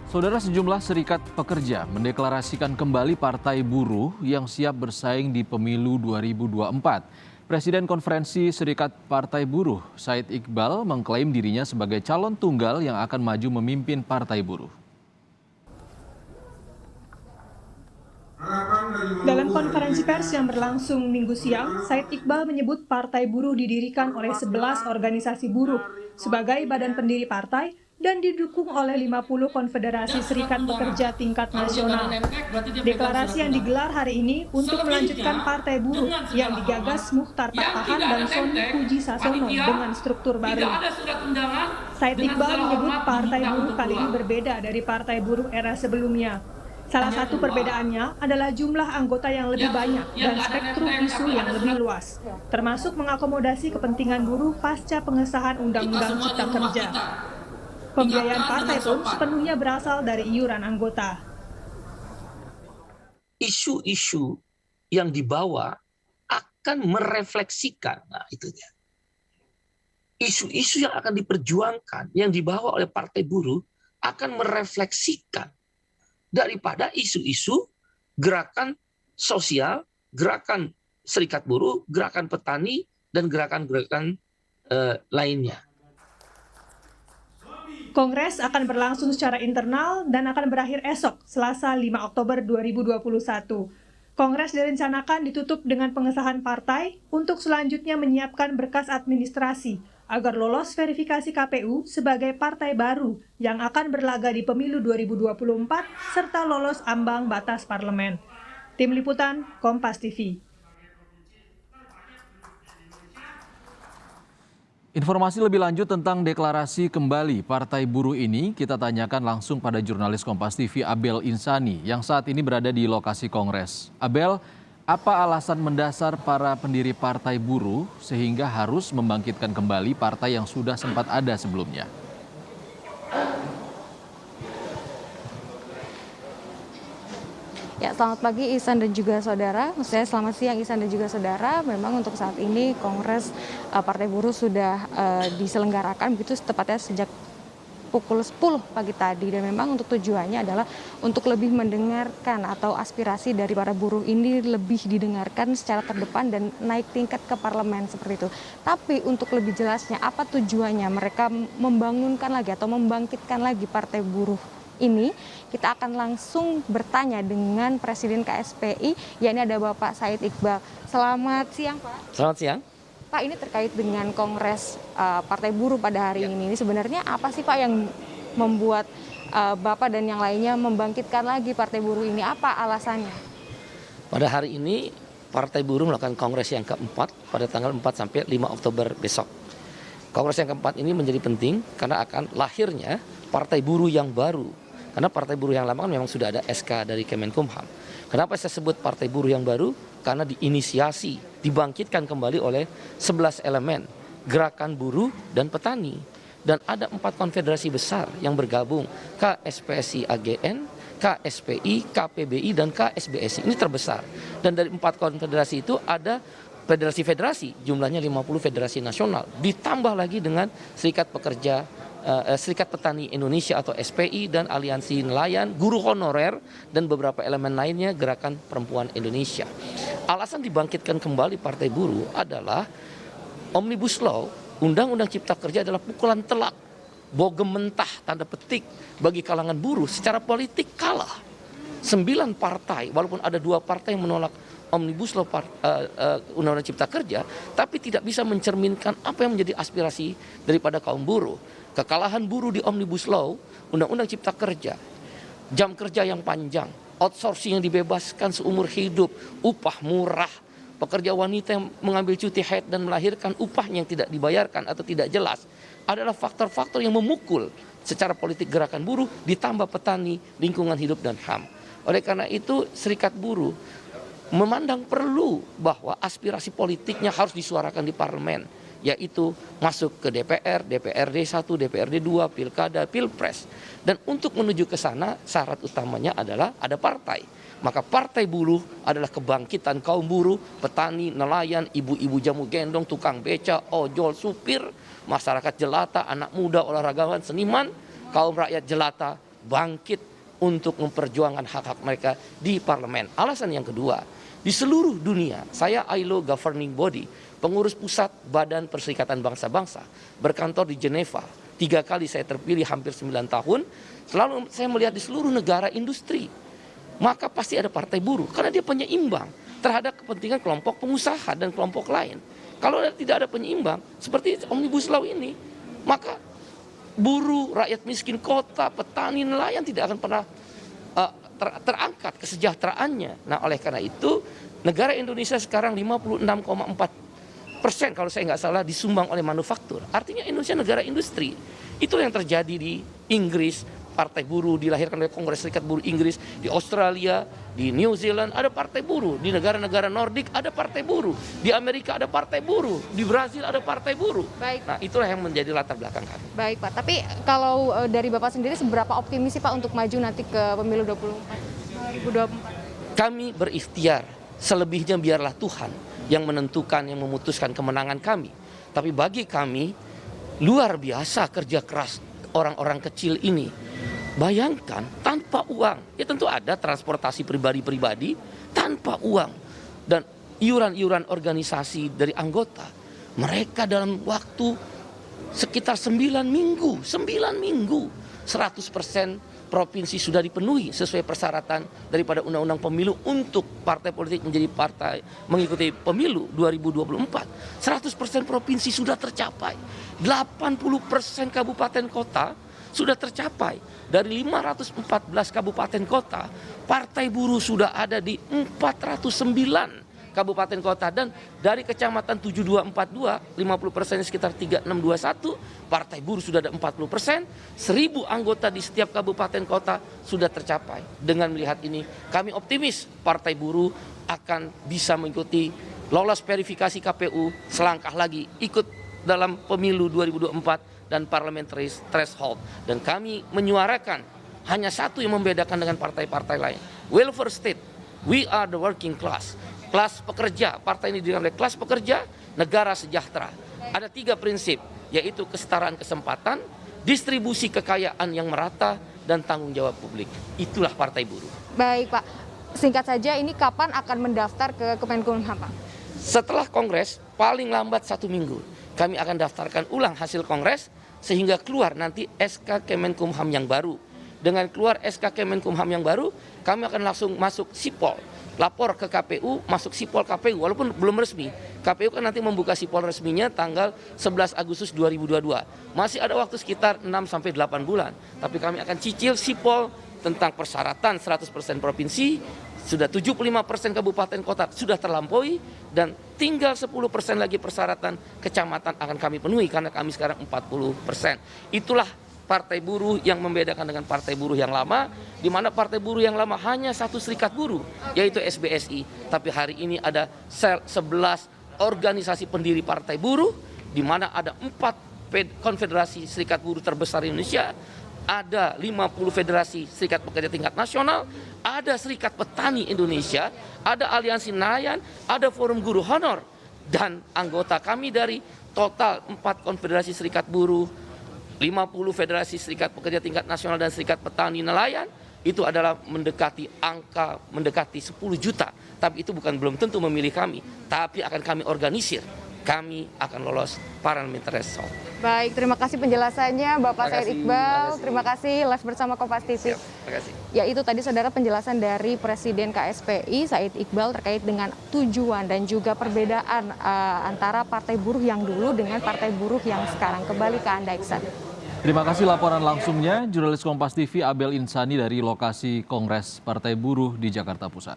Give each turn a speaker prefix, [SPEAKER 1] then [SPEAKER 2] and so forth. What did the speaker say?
[SPEAKER 1] Saudara, sejumlah serikat pekerja mendeklarasikan kembali Partai Buruh yang siap bersaing di pemilu 2024. Presiden Konferensi Serikat Partai Buruh, Said Iqbal, mengklaim dirinya sebagai calon tunggal yang akan maju memimpin Partai Buruh.
[SPEAKER 2] Dalam konferensi pers yang berlangsung Minggu siang, Said Iqbal menyebut Partai Buruh didirikan oleh 11 organisasi buruh sebagai badan pendiri partai dan didukung oleh 50 konfederasi serikat pekerja tingkat nasional. Deklarasi yang digelar hari ini untuk melanjutkan Partai Buruh yang digagas Muchtar Pakpahan dan Sony Puji Sasono dengan struktur baru. Said Iqbal menyebut Partai Buruh kali ini berbeda dari Partai Buruh era sebelumnya. Salah satu perbedaannya adalah jumlah anggota yang lebih banyak dan spektrum isu yang lebih luas, termasuk mengakomodasi kepentingan buruh pasca pengesahan Undang-Undang Cipta Kerja. Pembiayaan partai pun sepenuhnya berasal dari iuran anggota.
[SPEAKER 3] Isu-isu yang dibawa akan merefleksikan, itu dia. Isu-isu yang akan diperjuangkan, yang dibawa oleh Partai Buruh akan merefleksikan daripada isu-isu gerakan sosial, gerakan serikat buruh, gerakan petani, dan gerakan-gerakan lainnya.
[SPEAKER 2] Kongres akan berlangsung secara internal dan akan berakhir esok, Selasa 5 Oktober 2021. Kongres direncanakan ditutup dengan pengesahan partai untuk selanjutnya menyiapkan berkas administrasi agar lolos verifikasi KPU sebagai partai baru yang akan berlaga di pemilu 2024 serta lolos ambang batas parlemen. Tim Liputan, Kompas TV.
[SPEAKER 1] Informasi lebih lanjut tentang deklarasi kembali Partai Buruh ini kita tanyakan langsung pada jurnalis Kompas TV Abel Insani yang saat ini berada di lokasi Kongres. Abel, apa alasan mendasar para pendiri Partai Buruh sehingga harus membangkitkan kembali partai yang sudah sempat ada sebelumnya?
[SPEAKER 4] Ya, selamat pagi Ihsan dan juga saudara. Maksudnya selamat siang Ihsan dan juga saudara. Memang untuk saat ini Kongres Partai Buruh sudah diselenggarakan begitu tepatnya sejak pukul 10 pagi tadi, dan memang untuk tujuannya adalah untuk lebih mendengarkan atau aspirasi dari para buruh ini lebih didengarkan secara terdepan dan naik tingkat ke parlemen seperti itu. Tapi untuk lebih jelasnya apa tujuannya mereka membangunkan lagi atau membangkitkan lagi Partai Buruh ini, kita akan langsung bertanya dengan Presiden KSPI, yakni ada Bapak Said Iqbal. Selamat siang, Pak.
[SPEAKER 3] Selamat siang.
[SPEAKER 4] Pak, ini terkait dengan Kongres Partai Buruh pada hari ini sebenarnya apa sih Pak yang membuat Bapak dan yang lainnya membangkitkan lagi Partai Buruh ini? Apa alasannya?
[SPEAKER 3] Pada hari ini Partai Buruh melakukan Kongres yang keempat pada tanggal 4 sampai 5 Oktober besok. Kongres yang keempat ini menjadi penting karena akan lahirnya Partai Buruh yang baru. Karena Partai Buruh yang lama kan memang sudah ada SK dari Kemenkumham. Kenapa saya sebut Partai Buruh yang baru? Karena diinisiasi, dibangkitkan kembali oleh 11 elemen, gerakan buruh dan petani. Dan ada 4 konfederasi besar yang bergabung, KSPSI AGN, KSPI, KPBI, dan KSBSI. Ini terbesar. Dan dari 4 konfederasi itu ada federasi-federasi, jumlahnya 50 federasi nasional. Ditambah lagi dengan Serikat Pekerja Serikat Petani Indonesia atau SPI dan Aliansi Nelayan, Guru Honorer, dan beberapa elemen lainnya Gerakan Perempuan Indonesia. Alasan dibangkitkan kembali Partai Buruh adalah Omnibus Law, Undang-Undang Cipta Kerja adalah pukulan telak, bogem mentah tanda petik bagi kalangan buruh. Secara politik kalah. 9 partai, walaupun ada 2 partai yang menolak Omnibus Law Undang-Undang Cipta Kerja, tapi tidak bisa mencerminkan apa yang menjadi aspirasi daripada kaum buruh. Kekalahan buruh di Omnibus Law, Undang-Undang Cipta Kerja, jam kerja yang panjang, outsourcing yang dibebaskan seumur hidup, upah murah, pekerja wanita yang mengambil cuti haid dan melahirkan upahnya yang tidak dibayarkan atau tidak jelas, adalah faktor-faktor yang memukul secara politik gerakan buruh, ditambah petani, lingkungan hidup, dan HAM. Oleh karena itu, Serikat Buruh memandang perlu bahwa aspirasi politiknya harus disuarakan di parlemen, yaitu masuk ke DPR, DPRD 1, DPRD 2, Pilkada, Pilpres. Dan untuk menuju ke sana syarat utamanya adalah ada partai. Maka Partai Buruh adalah kebangkitan kaum buruh, petani, nelayan, ibu-ibu jamu gendong, tukang beca, ojol, supir, masyarakat jelata, anak muda, olahragawan, seniman, kaum rakyat jelata, bangkit untuk memperjuangkan hak-hak mereka di parlemen. Alasan yang kedua, di seluruh dunia, saya ILO governing body, pengurus pusat Badan Perserikatan Bangsa-Bangsa, berkantor di Geneva. 3 kali saya terpilih hampir 9 tahun, selalu saya melihat di seluruh negara industri, maka pasti ada partai buruh, karena dia penyeimbang terhadap kepentingan kelompok pengusaha dan kelompok lain. Kalau tidak ada penyeimbang, seperti Omnibus Law ini, maka buruh, rakyat miskin kota, petani, nelayan tidak akan pernah terangkat kesejahteraannya. Nah, oleh karena itu, negara Indonesia sekarang 56,4% kalau saya nggak salah disumbang oleh manufaktur. Artinya Indonesia negara industri. Itulah yang terjadi di Inggris, partai buruh dilahirkan oleh Kongres Serikat Buruh Inggris, di Australia, di New Zealand ada partai buruh, di negara-negara Nordik ada partai buruh, di Amerika ada partai buruh, di Brazil ada partai buruh.
[SPEAKER 4] Baik.
[SPEAKER 3] Nah, itulah yang menjadi latar belakang kami.
[SPEAKER 4] Baik Pak, tapi kalau dari Bapak sendiri seberapa optimis sih Pak untuk maju nanti ke pemilu 2024?
[SPEAKER 3] Kami berikhtiar, selebihnya biarlah Tuhan yang menentukan, yang memutuskan kemenangan kami. Tapi bagi kami, luar biasa kerja keras orang-orang kecil ini. Bayangkan tanpa uang, ya tentu ada transportasi pribadi-pribadi tanpa uang. Dan iuran-iuran organisasi dari anggota, mereka dalam waktu sekitar 9 minggu, 100% provinsi sudah dipenuhi sesuai persyaratan daripada Undang-Undang Pemilu untuk partai politik menjadi partai mengikuti pemilu 2024. 100% provinsi sudah tercapai. 80% kabupaten kota sudah tercapai. Dari 514 kabupaten kota, partai buruh sudah ada di 409 kabupaten kota, dan dari kecamatan 7242, 50% sekitar 3621, partai buruh sudah ada 40%, 1000 anggota di setiap kabupaten kota sudah tercapai. Dengan melihat ini, kami optimis partai buruh akan bisa mengikuti lolos verifikasi KPU selangkah lagi ikut dalam pemilu 2024 dan parliamentary threshold. Dan kami menyuarakan hanya satu yang membedakan dengan partai-partai lain. Welfare state, we are the working class. Kelas pekerja, partai ini didirikan oleh kelas pekerja, negara sejahtera. Ada 3 prinsip, yaitu kesetaraan kesempatan, distribusi kekayaan yang merata, dan tanggung jawab publik. Itulah partai buruh.
[SPEAKER 4] Baik Pak, singkat saja ini kapan akan mendaftar ke Kemenkumham Pak?
[SPEAKER 3] Setelah kongres, paling lambat 1 minggu, kami akan daftarkan ulang hasil kongres, sehingga keluar nanti SK Kemenkumham yang baru. Dengan keluar SK Kemenkumham yang baru, kami akan langsung masuk sipol. Lapor ke KPU, masuk sipol KPU, walaupun belum resmi. KPU kan nanti membuka sipol resminya tanggal 11 Agustus 2022. Masih ada waktu sekitar 6-8 bulan. Tapi kami akan cicil sipol tentang persyaratan 100% provinsi, sudah 75% kabupaten kota sudah terlampaui, dan tinggal 10% lagi persyaratan kecamatan akan kami penuhi, karena kami sekarang 40%. Itulah partai buruh yang membedakan dengan partai buruh yang lama, di mana partai buruh yang lama hanya satu serikat buruh, yaitu SBSI. Tapi hari ini ada 11 organisasi pendiri partai buruh, di mana ada 4 konfederasi serikat buruh terbesar di Indonesia, ada 50 federasi serikat pekerja tingkat nasional, ada serikat petani Indonesia, ada aliansi nelayan, ada forum guru honor, dan anggota kami dari total 4 konfederasi serikat buruh, 50 federasi serikat pekerja tingkat nasional, dan serikat petani nelayan, itu adalah mendekati 10 juta. Tapi itu belum tentu memilih kami, tapi akan kami organisir. Kami akan lolos parliamentary threshold.
[SPEAKER 4] Baik, terima kasih penjelasannya Bapak Said Iqbal. Terima kasih live bersama Kompas TV.
[SPEAKER 3] Terima kasih.
[SPEAKER 4] Ya, itu tadi saudara penjelasan dari Presiden KSPI Said Iqbal terkait dengan tujuan dan juga perbedaan antara partai buruh yang dulu dengan partai buruh yang sekarang. Kembali ke Anda, Iksan.
[SPEAKER 1] Terima kasih laporan langsungnya jurnalis Kompas TV Abel Insani dari lokasi Kongres Partai Buruh di Jakarta Pusat.